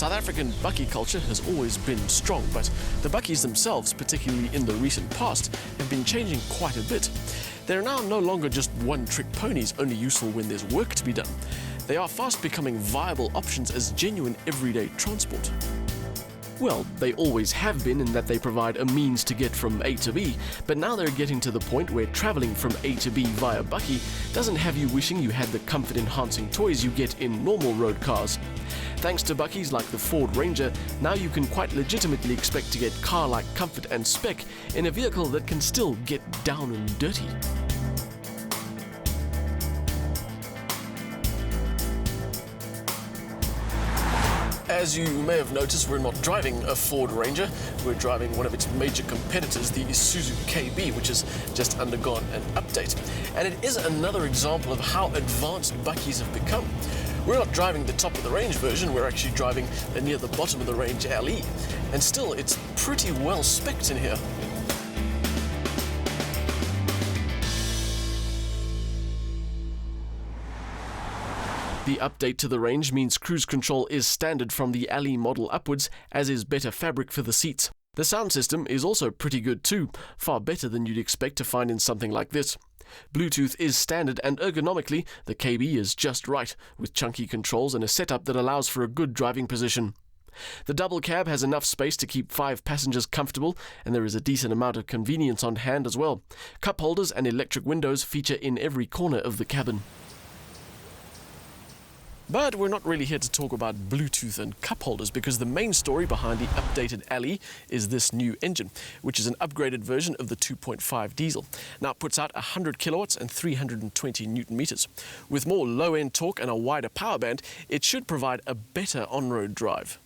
South African bucky culture has always been strong, but the buckies themselves, particularly in the recent past, have been changing quite a bit. They're now no longer just one-trick ponies only useful when there's work to be done. They are fast becoming viable options as genuine everyday transport. Well, they always have been in that they provide a means to get from A to B, but now they're getting to the point where travelling from A to B via bucky doesn't have you wishing you had the comfort-enhancing toys you get in normal road cars. Thanks to buckies like the Ford Ranger, now you can quite legitimately expect to get car-like comfort and spec in a vehicle that can still get down and dirty. As you may have noticed, we're not driving a Ford Ranger, we're driving one of its major competitors, the Isuzu KB, which has just undergone an update. And it is another example of how advanced buckies have become. We're not driving the top of the range version, we're actually driving near the bottom of the range LE. And still, it's pretty well spec'd in here. The update to the range means cruise control is standard from the LE model upwards, as is better fabric for the seats. The sound system is also pretty good too, far better than you'd expect to find in something like this. Bluetooth is standard, and ergonomically, the KB is just right, with chunky controls and a setup that allows for a good driving position. The double cab has enough space to keep 5 passengers comfortable, and there is a decent amount of convenience on hand as well. Cup holders and electric windows feature in every corner of the cabin. But we're not really here to talk about Bluetooth and cup holders, because the main story behind the updated LE is this new engine, which is an upgraded version of the 2.5 diesel. Now it puts out 100 kilowatts and 320 newton meters. With more low-end torque and a wider power band, it should provide a better on-road drive.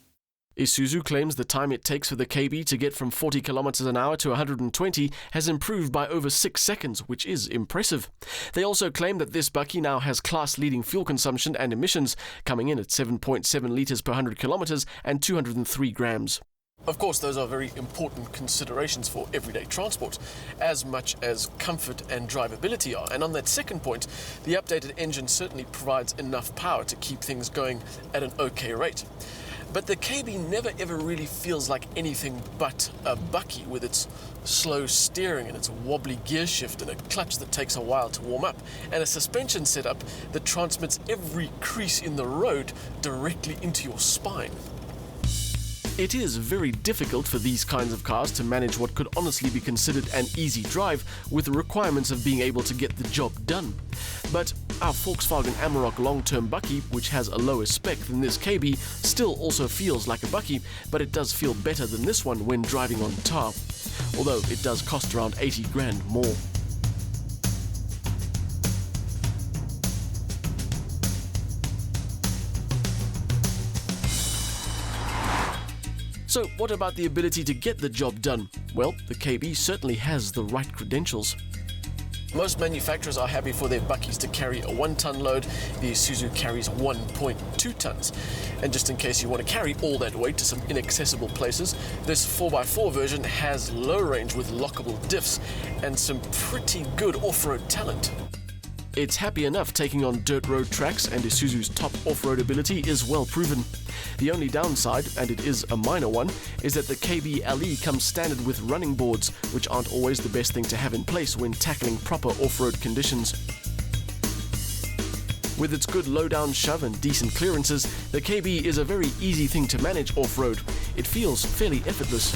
Isuzu claims the time it takes for the KB to get from 40 kilometers an hour to 120 has improved by over 6 seconds, which is impressive. They also claim that this bucky now has class-leading fuel consumption and emissions, coming in at 7.7 litres per 100 kilometers and 203 grams. Of course, those are very important considerations for everyday transport, as much as comfort and drivability are. And on that second point, the updated engine certainly provides enough power to keep things going at an okay rate. But the KB never ever really feels like anything but a bucky, with its slow steering and its wobbly gear shift and a clutch that takes a while to warm up, and a suspension setup that transmits every crease in the road directly into your spine. It is very difficult for these kinds of cars to manage what could honestly be considered an easy drive, with the requirements of being able to get the job done. But our Volkswagen Amarok long-term bucky, which has a lower spec than this KB, still also feels like a bucky, but it does feel better than this one when driving on tar. Although it does cost around 80 grand more. So what about the ability to get the job done? Well, the KB certainly has the right credentials. Most manufacturers are happy for their buckies to carry a 1-ton load. The Isuzu carries 1.2 tons. And just in case you want to carry all that weight to some inaccessible places, this 4x4 version has low range with lockable diffs and some pretty good off-road talent. It's happy enough taking on dirt road tracks, and Isuzu's top off-road ability is well proven. The only downside, and it is a minor one, is that the KB LE comes standard with running boards, which aren't always the best thing to have in place when tackling proper off-road conditions. With its good low-down shove and decent clearances, the KB is a very easy thing to manage off-road. It feels fairly effortless.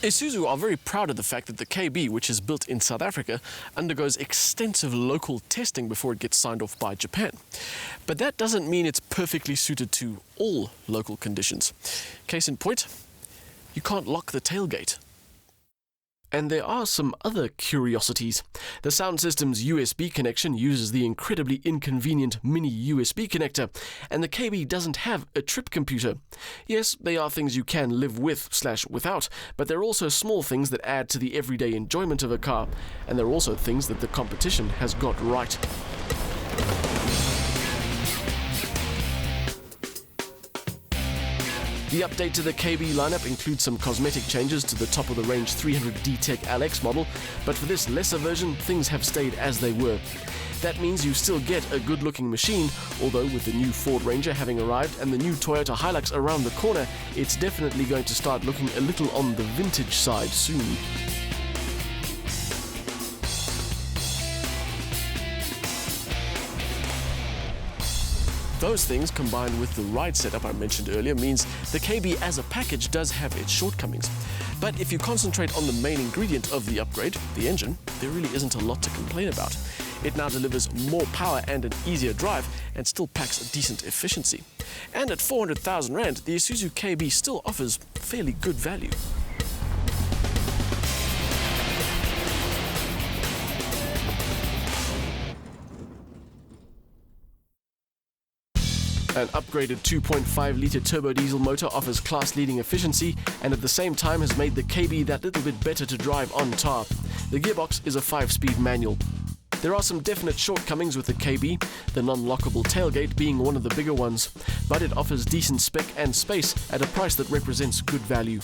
Isuzu are very proud of the fact that the KB, which is built in South Africa, undergoes extensive local testing before it gets signed off by Japan. But that doesn't mean it's perfectly suited to all local conditions. Case in point, you can't lock the tailgate. And there are some other curiosities. The sound system's USB connection uses the incredibly inconvenient mini USB connector, and the KB doesn't have a trip computer. Yes, they are things you can live with/without, but they're also small things that add to the everyday enjoyment of a car, and they're also things that the competition has got right. The update to the KB lineup includes some cosmetic changes to the top-of-the-range 300 D-TEQ LX model, but for this lesser version, things have stayed as they were. that means you still get a good-looking machine, although with the new Ford Ranger having arrived and the new Toyota Hilux around the corner, it's definitely going to start looking a little on the vintage side soon. Those things, combined with the ride setup I mentioned earlier, means the KB as a package does have its shortcomings. But if you concentrate on the main ingredient of the upgrade, the engine, there really isn't a lot to complain about. It now delivers more power and an easier drive, and still packs a decent efficiency. And at 400,000 Rand, the Isuzu KB still offers fairly good value. An upgraded 2.5-litre turbodiesel motor offers class-leading efficiency and at the same time has made the KB that little bit better to drive on tar. The gearbox is a 5-speed manual. There are some definite shortcomings with the KB, the non-lockable tailgate being one of the bigger ones, but it offers decent spec and space at a price that represents good value.